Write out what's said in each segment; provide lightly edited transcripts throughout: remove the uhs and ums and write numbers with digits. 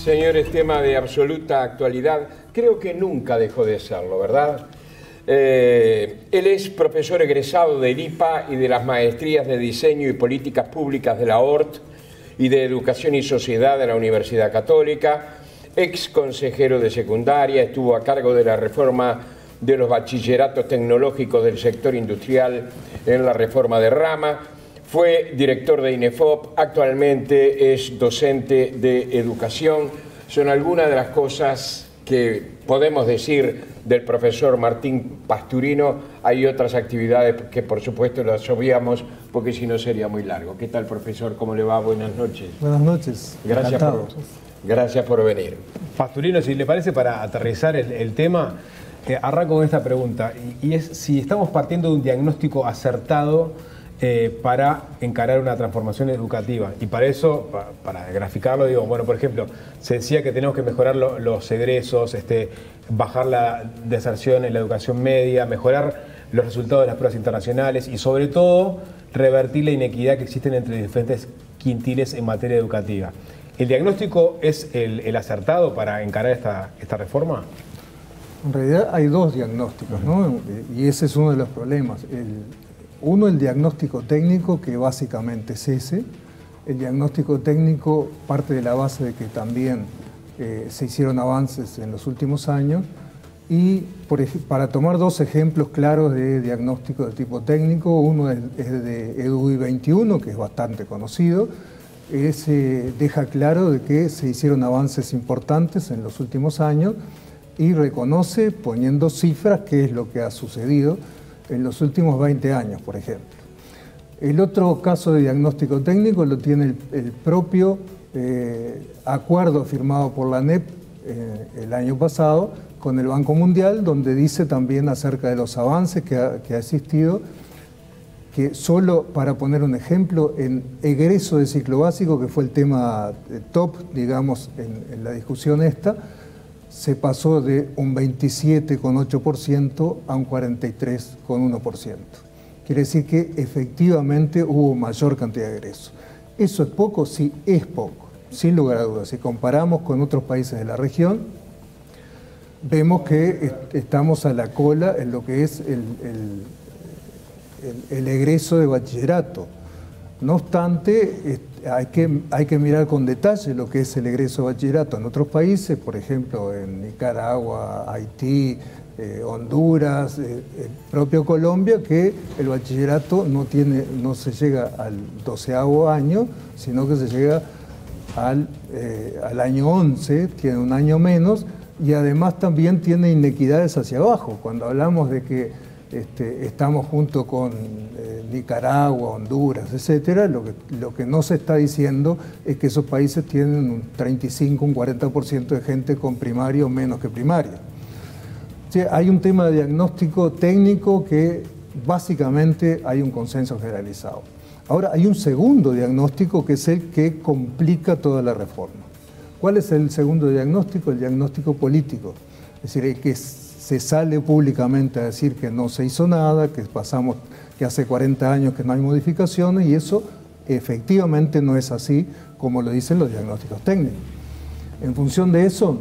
señores, tema de absoluta actualidad. Creo que nunca dejó de serlo, ¿verdad? Él es profesor egresado del IPA y de las maestrías de Diseño y Políticas Públicas de la ORT y de Educación y Sociedad de la Universidad Católica, ex consejero de secundaria, estuvo a cargo de la reforma de los bachilleratos tecnológicos del sector industrial en la reforma de Rama, fue director de INEFOP, actualmente es docente de educación. Son algunas de las cosas que podemos decir del profesor Martín Pasturino. Hay otras actividades que por supuesto las obviamos porque si no sería muy largo. ¿Qué tal, profesor? ¿Cómo le va? Buenas noches. Buenas noches. Gracias por venir. Pasturino, si le parece, para aterrizar el tema, arranco con esta pregunta, y es si estamos partiendo de un diagnóstico acertado para encarar una transformación educativa. Y para eso, para graficarlo, digo, bueno, por ejemplo, se decía que tenemos que mejorar los egresos, bajar la deserción en la educación media, mejorar los resultados de las pruebas internacionales y sobre todo revertir la inequidad que existe entre diferentes quintiles en materia educativa. ¿El diagnóstico es el acertado para encarar esta reforma? En realidad hay dos diagnósticos, ¿no? Y ese es uno de los problemas. Uno, el diagnóstico técnico, que básicamente es ese. El diagnóstico técnico parte de la base de que también se hicieron avances en los últimos años. Y para tomar dos ejemplos claros de diagnóstico de tipo técnico, uno es de EDUI 21, que es bastante conocido. Ese deja claro de que se hicieron avances importantes en los últimos años y reconoce, poniendo cifras, qué es lo que ha sucedido en los últimos 20 años, por ejemplo. El otro caso de diagnóstico técnico lo tiene el propio acuerdo firmado por la ANEP el año pasado con el Banco Mundial, donde dice también acerca de los avances que ha existido, que solo para poner un ejemplo, en egreso de ciclo básico, que fue el tema top, digamos, en la discusión esta, se pasó de un 27,8% a un 43,1%. Quiere decir que efectivamente hubo mayor cantidad de egresos. ¿Eso es poco? Sí, es poco, sin lugar a dudas. Si comparamos con otros países de la región, vemos que estamos a la cola en lo que es el egreso de bachillerato. No obstante, hay que mirar con detalle lo que es el egreso de bachillerato en otros países, por ejemplo en Nicaragua, Haití, Honduras, el propio Colombia, que el bachillerato no se llega al 12º año, sino que se llega al año 11, tiene un año menos, y además también tiene inequidades hacia abajo. Cuando hablamos de que estamos junto con Nicaragua, Honduras, etcétera, lo que no se está diciendo es que esos países tienen un 35, un 40% de gente con primaria o menos que primaria. O sea, hay un tema de diagnóstico técnico que básicamente hay un consenso generalizado. Ahora, hay un segundo diagnóstico que es el que complica toda la reforma. ¿Cuál es el segundo diagnóstico? El diagnóstico político. Es decir, que se sale públicamente a decir que no se hizo nada, que hace 40 años que no hay modificaciones, y eso efectivamente no es así como lo dicen los diagnósticos técnicos. En función de eso,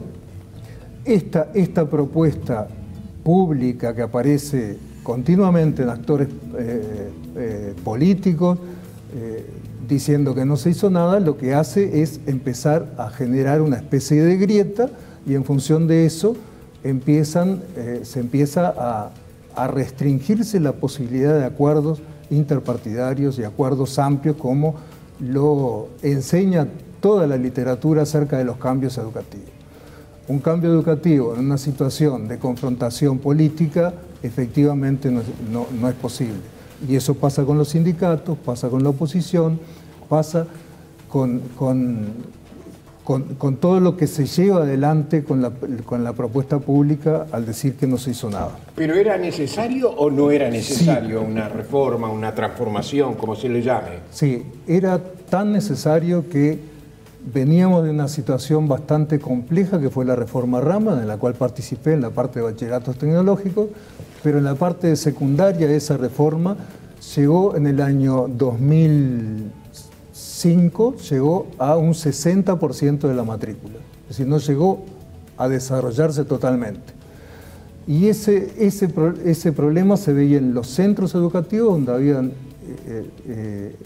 esta propuesta pública que aparece continuamente en actores políticos diciendo que no se hizo nada, lo que hace es empezar a generar una especie de grieta, y en función de eso se empieza a restringirse la posibilidad de acuerdos interpartidarios y acuerdos amplios, como lo enseña toda la literatura acerca de los cambios educativos. Un cambio educativo en una situación de confrontación política efectivamente no es posible. Y eso pasa con los sindicatos, pasa con la oposición, pasa con todo lo que se lleva adelante con la propuesta pública al decir que no se hizo nada. ¿Pero era necesario o no era necesario una reforma, una transformación, como se le llame? Sí, era tan necesario que veníamos de una situación bastante compleja, que fue la reforma Rama, en la cual participé en la parte de bachilleratos tecnológicos, pero en la parte de secundaria esa reforma llegó en el año 2005, llegó a un 60% de la matrícula. es decir, no llegó a desarrollarse totalmente. Y ese problema se veía en los centros educativos, donde habían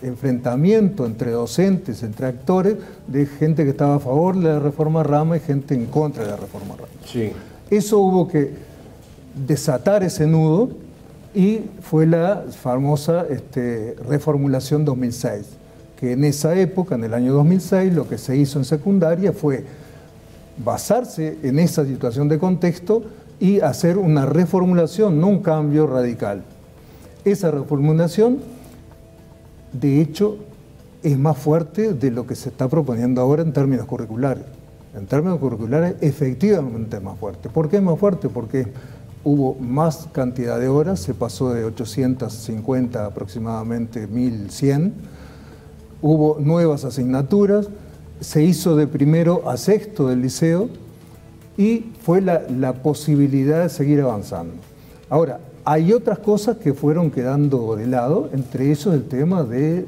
enfrentamiento entre docentes, entre actores, de gente que estaba a favor de la reforma Rama y gente en contra de la reforma Rama. Sí. Eso hubo que desatar ese nudo y fue la famosa reformulación 2006, que en esa época, en el año 2006, lo que se hizo en secundaria fue basarse en esa situación de contexto y hacer una reformulación, no un cambio radical. Esa reformulación, de hecho, es más fuerte de lo que se está proponiendo ahora en términos curriculares. En términos curriculares, efectivamente es más fuerte. ¿Por qué es más fuerte? Porque hubo más cantidad de horas, se pasó de 850 aproximadamente 1100, hubo nuevas asignaturas, se hizo de primero a sexto del liceo y fue la posibilidad de seguir avanzando. Ahora, hay otras cosas que fueron quedando de lado, entre ellos el tema de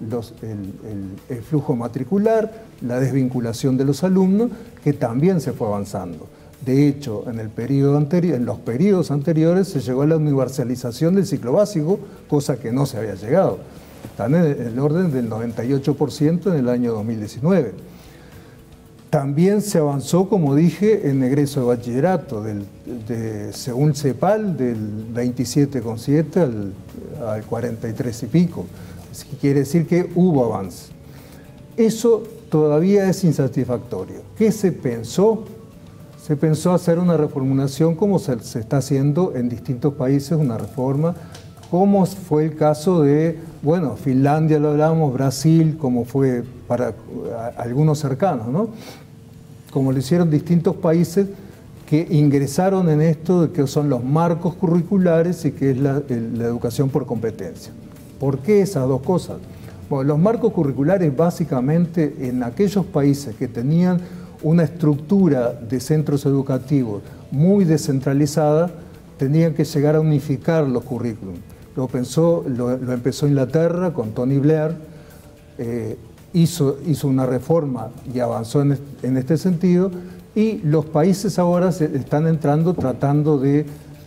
el flujo matricular, la desvinculación de los alumnos, que también se fue avanzando. De hecho, en los periodos anteriores se llegó a la universalización del ciclo básico, cosa que no se había llegado. Están en el orden del 98% en el año 2019. También se avanzó, como dije, en egreso de bachillerato, según CEPAL, del 27,7 al 43 y pico. Quiere decir que hubo avance. Eso todavía es insatisfactorio. ¿Qué se pensó? Se pensó hacer una reformulación como se está haciendo en distintos países, una reforma, como fue el caso de, bueno, Finlandia lo hablamos, Brasil, como fue para algunos cercanos, ¿no? Como lo hicieron distintos países que ingresaron en esto, que son los marcos curriculares y que es la educación por competencia. ¿Por qué esas dos cosas? Bueno, los marcos curriculares básicamente en aquellos países que tenían una estructura de centros educativos muy descentralizada, tenían que llegar a unificar los currículums. Lo empezó Inglaterra con Tony Blair, hizo una reforma y avanzó en este sentido, y los países ahora están entrando tratando de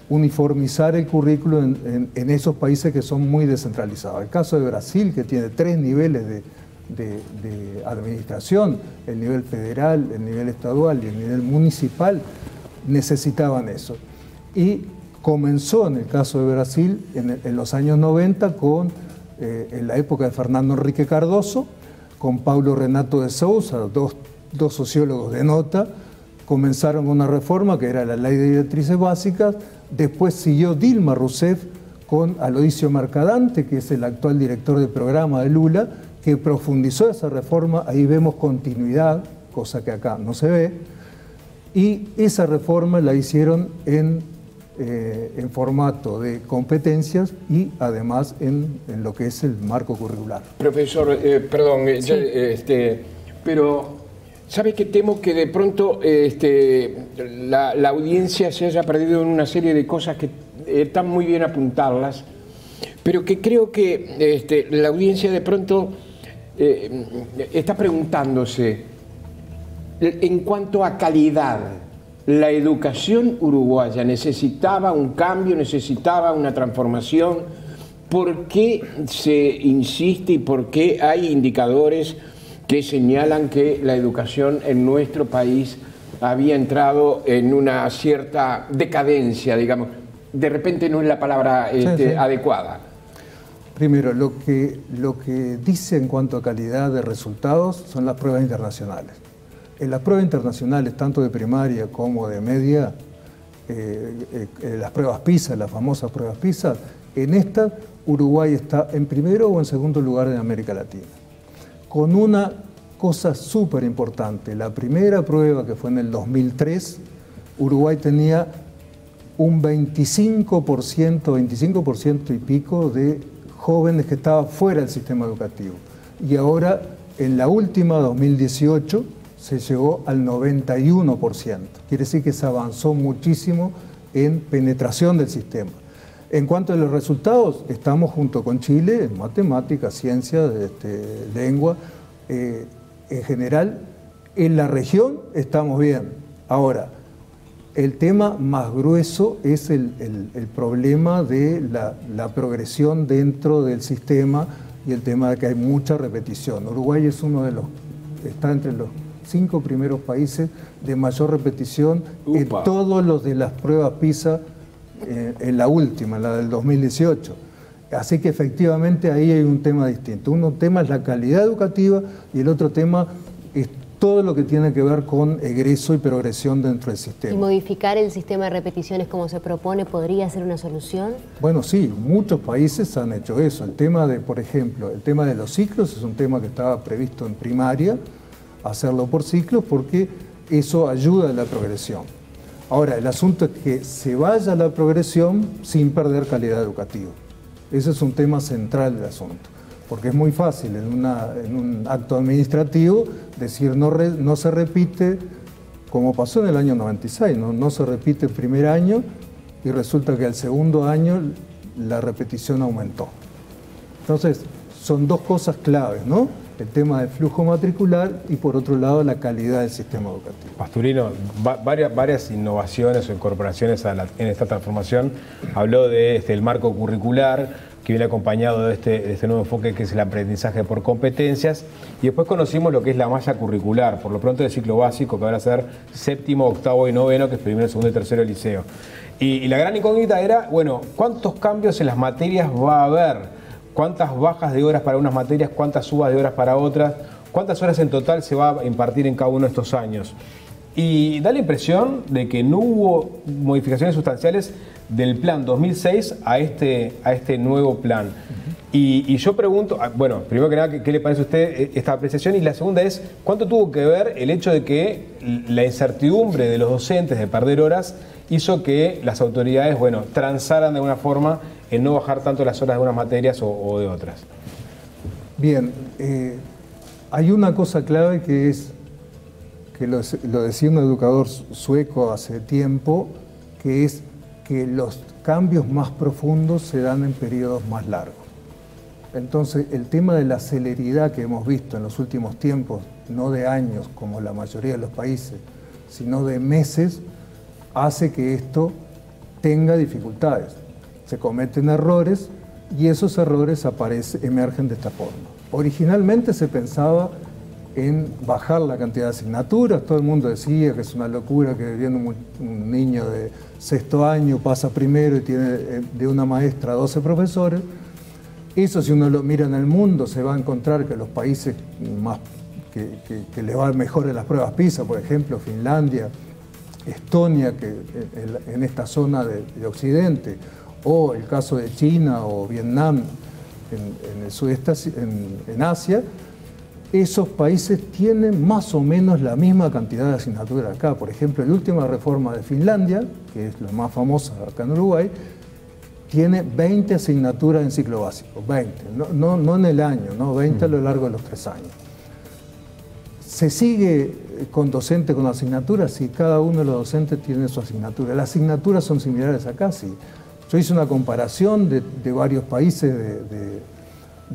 uniformizar el currículo en esos países que son muy descentralizados. El caso de Brasil, que tiene 3 niveles de administración, el nivel federal, el nivel estadual y el nivel municipal, necesitaban eso. Y comenzó en el caso de Brasil en los años 90 en la época de Fernando Henrique Cardoso, con Paulo Renato de Sousa, dos sociólogos de nota, comenzaron una reforma que era la Ley de Directrices Básicas. Después siguió Dilma Rousseff con Aloisio Mercadante, que es el actual director de programa de Lula, que profundizó esa reforma. Ahí vemos continuidad, cosa que acá no se ve, y esa reforma la hicieron en formato de competencias y además en lo que es el marco curricular. Profesor, perdón, Sí. pero ¿sabe qué temo? Que de pronto la audiencia se haya perdido en una serie de cosas que están muy bien apuntarlas, pero que creo que la audiencia de pronto está preguntándose en cuanto a calidad. La educación uruguaya necesitaba un cambio, necesitaba una transformación. ¿Por qué se insiste y por qué hay indicadores que señalan que la educación en nuestro país había entrado en una cierta decadencia, digamos? De repente no es la palabra Sí. adecuada. Primero, lo que dice en cuanto a calidad de resultados son las pruebas internacionales. En las pruebas internacionales, tanto de primaria como de media, las pruebas PISA, las famosas pruebas PISA, en estas Uruguay está en primero o en segundo lugar en América Latina. Con una cosa súper importante, la primera prueba, que fue en el 2003, Uruguay tenía un 25% y pico de jóvenes que estaban fuera del sistema educativo. Y ahora, en la última, 2018, se llegó al 91%. Quiere decir que se avanzó muchísimo en penetración del sistema. En cuanto a los resultados, estamos junto con Chile en matemáticas, ciencias, lengua. En general, En la región estamos bien. Ahora, el tema más grueso es el problema de la progresión dentro del sistema y el tema de que hay mucha repetición. Uruguay es está entre los 5 primeros países de mayor repetición en todos los de las pruebas PISA, en la última, la del 2018. Así que efectivamente ahí hay un tema distinto. Un tema es la calidad educativa y el otro tema es todo lo que tiene que ver con egreso y progresión dentro del sistema. ¿Y modificar el sistema de repeticiones como se propone podría ser una solución? Bueno, sí, muchos países han hecho eso. El tema de, por ejemplo, el tema de los ciclos es un tema que estaba previsto en primaria, hacerlo por ciclos, porque eso ayuda a la progresión. Ahora, el asunto es que se vaya a la progresión sin perder calidad educativa. Ese es un tema central del asunto. Porque es muy fácil en un acto administrativo decir no se repite, como pasó en el año 96, no se repite el primer año y resulta que al segundo año la repetición aumentó. Entonces, son dos cosas claves, ¿no? El tema del flujo matricular y por otro lado la calidad del sistema educativo. Pasturino, varias innovaciones o incorporaciones en esta transformación. Habló del marco curricular, que viene acompañado de este nuevo enfoque que es el aprendizaje por competencias, y después conocimos lo que es la malla curricular, por lo pronto del ciclo básico, que van a ser 7º, 8º y 9º, que es primero, segundo y tercero liceo. Y la gran incógnita era, bueno, ¿cuántos cambios en las materias va a haber? ¿Cuántas bajas de horas para unas materias? ¿Cuántas subas de horas para otras? ¿Cuántas horas en total se va a impartir en cada uno de estos años? Y da la impresión de que no hubo modificaciones sustanciales del plan 2006 a este nuevo plan. Y yo pregunto, bueno, primero que nada, ¿qué le parece a usted esta apreciación? Y la segunda es, ¿cuánto tuvo que ver el hecho de que la incertidumbre de los docentes de perder horas hizo que las autoridades, bueno, transaran de alguna forma en no bajar tanto las horas de unas materias o de otras? Bien, hay una cosa clave que es, que lo decía un educador sueco hace tiempo, que es que los cambios más profundos se dan en periodos más largos. Entonces, el tema de la celeridad que hemos visto en los últimos tiempos, no de años como la mayoría de los países, sino de meses, hace que esto tenga dificultades. Se cometen errores y esos errores emergen de esta forma. Originalmente se pensaba en bajar la cantidad de asignaturas, todo el mundo decía que es una locura que viene un niño de 6º año, pasa primero y tiene de una maestra 12 profesores. Eso, si uno lo mira en el mundo, se va a encontrar que los países más que les va mejor en las pruebas PISA, por ejemplo, Finlandia, Estonia, que en esta zona de Occidente, o el caso de China o Vietnam en el sudeste, en Asia, esos países tienen más o menos la misma cantidad de asignaturas acá. Por ejemplo, la última reforma de Finlandia, que es la más famosa acá en Uruguay, tiene 20 asignaturas en ciclo básico, 20, no en el año, ¿no? 20 a lo largo de los 3 años. ¿Se sigue con docentes con asignaturas? Sí, cada uno de los docentes tiene su asignatura. Las asignaturas son similares acá, sí. Yo hice una comparación de varios países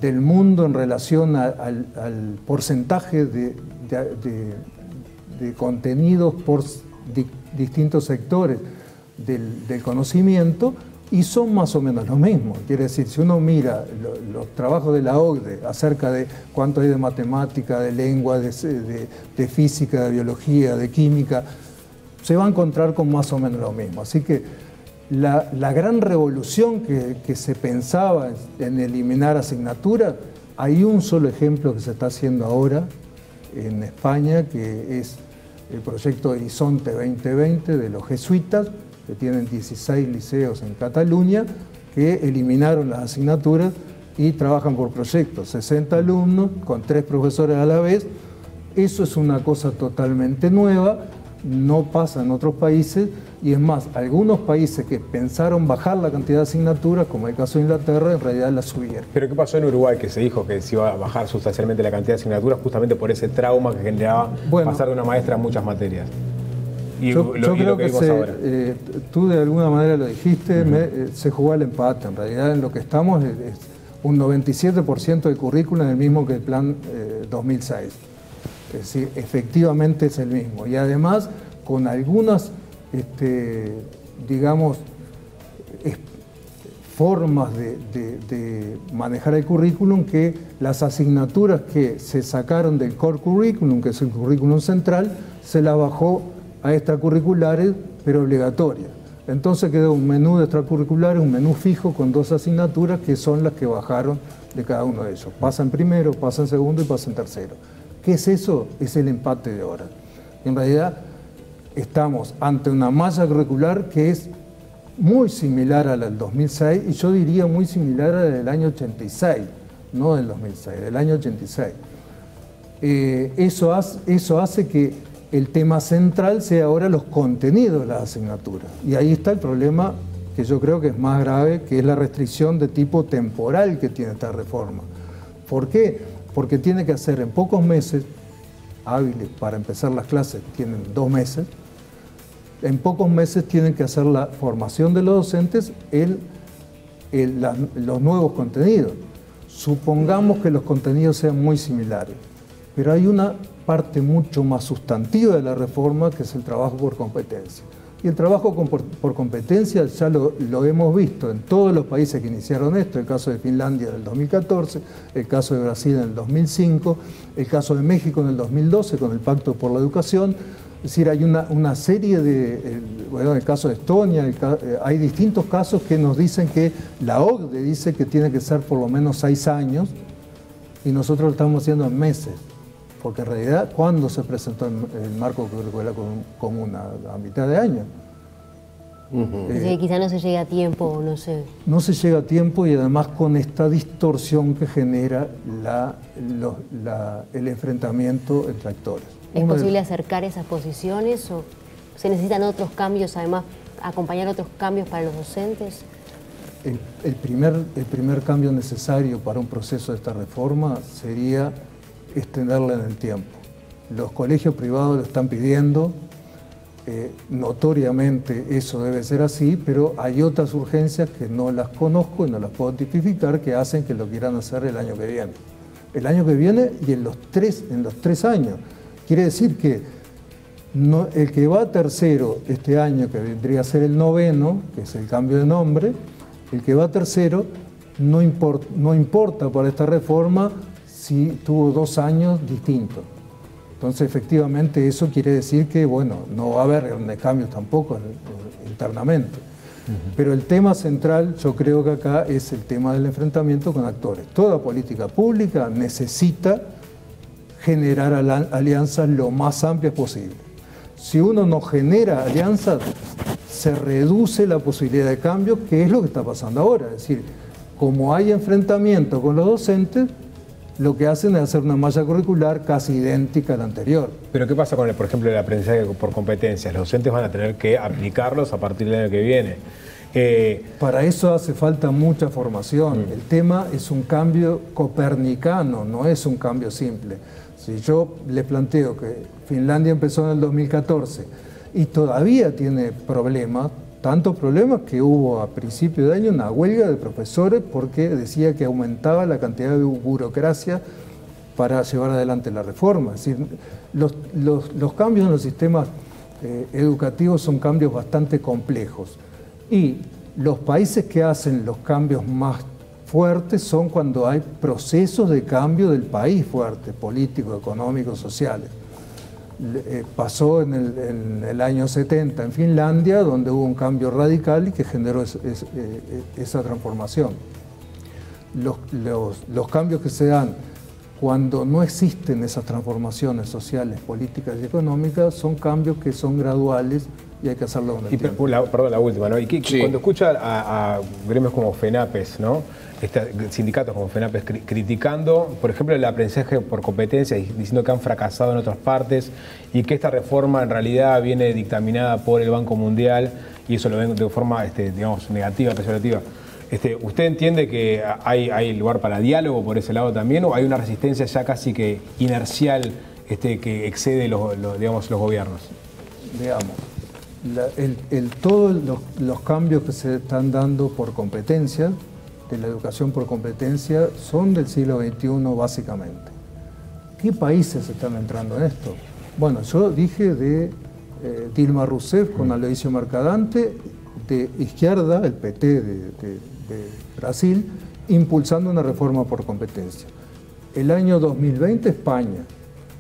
del mundo en relación al porcentaje de contenidos por distintos sectores del conocimiento, y son más o menos lo mismo. Quiere decir, si uno mira los trabajos de la OCDE acerca de cuánto hay de matemática, de lengua, de física, de biología, de química, se va a encontrar con más o menos lo mismo. Así que la gran revolución que se pensaba en eliminar asignaturas, hay un solo ejemplo que se está haciendo ahora en España, que es el proyecto Horizonte 2020 de los jesuitas, que tienen 16 liceos en Cataluña, que eliminaron las asignaturas y trabajan por proyectos, 60 alumnos con 3 profesores a la vez. Eso es una cosa totalmente nueva, no pasa en otros países, y es más, algunos países que pensaron bajar la cantidad de asignaturas, como el caso de Inglaterra, en realidad la subieron. ¿Pero qué pasó en Uruguay, que se dijo que se iba a bajar sustancialmente la cantidad de asignaturas justamente por ese trauma que generaba pasar de una maestra a muchas materias? Yo creo que tú de alguna manera lo dijiste, se jugó al empate. En realidad en lo que estamos es un 97% de currículum, el mismo que el plan 2006. Es decir, efectivamente es el mismo. Y además con algunas, digamos, formas de manejar el currículum, que las asignaturas que se sacaron del core curriculum, que es el currículum central, se las bajó a extracurriculares, pero obligatorias. Entonces quedó un menú de extracurriculares, un menú fijo con 2 asignaturas que son las que bajaron de cada uno de ellos. Pasa en primero, pasa en segundo y pasa en tercero. ¿Qué es eso? Es el empate de horas. En realidad estamos ante una malla curricular que es muy similar a la del 2006, y yo diría muy similar a la del año 86, no del 2006, del año 86. Eso hace que el tema central sea ahora los contenidos de las asignaturas. Y ahí está el problema que yo creo que es más grave, que es la restricción de tipo temporal que tiene esta reforma. ¿Por qué? Porque tiene que hacer en pocos meses hábiles para empezar las clases, tienen 2 meses, en pocos meses tienen que hacer la formación de los docentes en los nuevos contenidos. Supongamos que los contenidos sean muy similares, pero hay una parte mucho más sustantiva de la reforma, que es el trabajo por competencia. Y el trabajo por competencia ya lo hemos visto en todos los países que iniciaron esto, el caso de Finlandia en el 2014, el caso de Brasil en el 2005, el caso de México en el 2012 con el Pacto por la Educación. Es decir, hay una serie de, bueno, en el caso de Estonia, hay distintos casos que nos dicen que la OCDE dice que tiene que ser por lo menos 6 años, y nosotros lo estamos haciendo en meses. Porque en realidad, ¿cuándo se presentó el marco curricular común? A mitad de año. Quizá no se llega a tiempo, no sé. No se llega a tiempo, y además con esta distorsión que genera el enfrentamiento entre actores. ¿Es posible acercar esas posiciones o se necesitan otros cambios, además, acompañar otros cambios para los docentes? El primer cambio necesario para un proceso de esta reforma sería extenderla en el tiempo. Los colegios privados lo están pidiendo, notoriamente eso debe ser así, pero hay otras urgencias que no las conozco y no las puedo tipificar, que hacen que lo quieran hacer el año que viene. El año que viene y en los tres años. Quiere decir que el que va a tercero este año, que vendría a ser el noveno, que es el cambio de nombre, el que va a tercero no importa para esta reforma si tuvo 2 años distintos. Entonces, efectivamente, eso quiere decir que, bueno, no va a haber grandes cambios tampoco internamente. Pero el tema central, yo creo que acá es el tema del enfrentamiento con actores. Toda política pública necesita generar alianzas lo más amplias posible. Si uno no genera alianzas, se reduce la posibilidad de cambio, que es lo que está pasando ahora. Es decir, como hay enfrentamiento con los docentes, lo que hacen es hacer una malla curricular casi idéntica a la anterior. Pero ¿qué pasa con, por ejemplo, el aprendizaje por competencias? Los docentes van a tener que aplicarlos a partir del año que viene. Para eso hace falta mucha formación. El tema es un cambio copernicano, no es un cambio simple. Si yo les planteo que Finlandia empezó en el 2014 y todavía tiene problemas, tantos problemas que hubo a principio de año una huelga de profesores porque decía que aumentaba la cantidad de burocracia para llevar adelante la reforma. Es decir, los cambios en los sistemas educativos son cambios bastante complejos, y los países que hacen los cambios más fuertes son cuando hay procesos de cambio del país fuertes, políticos, económicos, sociales. Pasó en el año 70 en Finlandia, donde hubo un cambio radical y que generó esa transformación. Los cambios que se dan cuando no existen esas transformaciones sociales, políticas y económicas son cambios que son graduales y hay que hacerlo con el tiempo. Perdón, la última, ¿no? Y Sí. cuando escucha a gremios como FENAPES, ¿no? Sindicatos como FENAPES criticando, por ejemplo, el aprendizaje por competencia, diciendo que han fracasado en otras partes y que esta reforma en realidad viene dictaminada por el Banco Mundial y eso lo ven de forma, digamos, negativa, peyorativa. ¿Usted entiende que hay lugar para diálogo por ese lado también, o hay una resistencia ya casi que inercial que excede digamos, los gobiernos? Veamos, todos los cambios que se están dando por competencia, de la educación por competencia, son del siglo XXI básicamente. ¿qué países están entrando en esto? Bueno, yo dije de Dilma Rousseff con Aloysio Mercadante, de izquierda, el PT de Brasil, impulsando una reforma por competencia. El año 2020,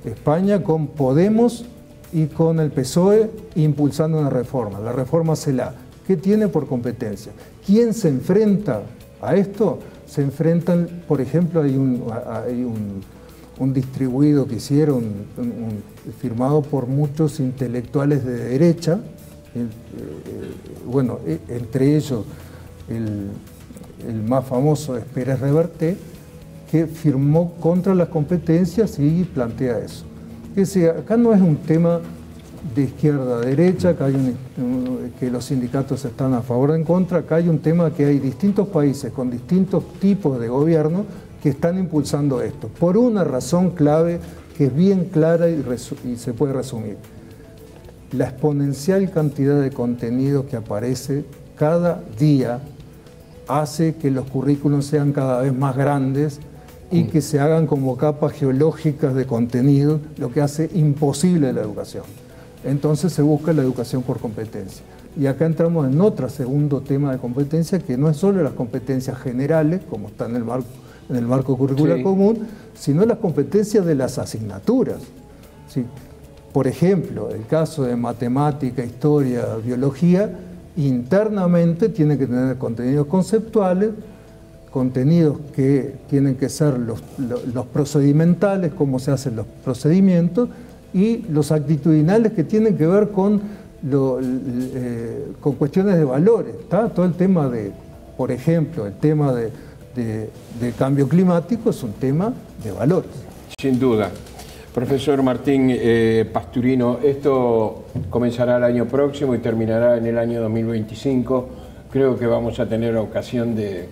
España con Podemos y con el PSOE impulsando una reforma, la reforma CELA. ¿Qué tiene por competencia? ¿Quién se enfrenta a esto? Se enfrentan, por ejemplo, hay un distribuido que hicieron, firmado por muchos intelectuales de derecha, bueno, entre ellos el más famoso es Pérez Reverte, que firmó contra las competencias y plantea eso. Es decir, acá no es un tema de izquierda a derecha, acá hay que los sindicatos están a favor o en contra, acá hay un tema que hay distintos países con distintos tipos de gobierno que están impulsando esto, por una razón clave que es bien clara y se puede resumir. La exponencial cantidad de contenido que aparece cada día hace que los currículos sean cada vez más grandes y que se hagan como capas geológicas de contenido, lo que hace imposible la educación. Entonces se busca la educación por competencia. Y acá entramos en otro segundo tema de competencia, que no es solo las competencias generales, como está en el marco curricular común, sino las competencias de las asignaturas. ¿Sí? Por ejemplo, el caso de matemática, historia, biología, internamente tiene que tener contenidos conceptuales, contenidos que tienen que ser los procedimentales, cómo se hacen los procedimientos, y los actitudinales que tienen que ver con cuestiones de valores. ¿Tá? Todo el tema de, por ejemplo, el tema de cambio climático es un tema de valores. Sin duda. Profesor Martín Pasturino, esto comenzará el año próximo y terminará en el año 2025. Creo que vamos a tener ocasión de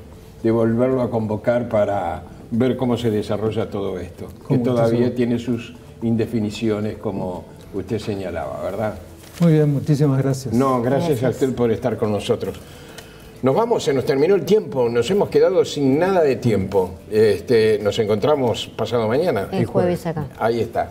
volverlo a convocar para ver cómo se desarrolla todo esto, que todavía tiene sus indefiniciones, como usted señalaba, ¿verdad? Muy bien, muchísimas gracias. No, gracias a usted por estar con nosotros. Nos vamos, se nos terminó el tiempo, nos hemos quedado sin nada de tiempo. Nos encontramos pasado mañana. El jueves acá. Ahí está.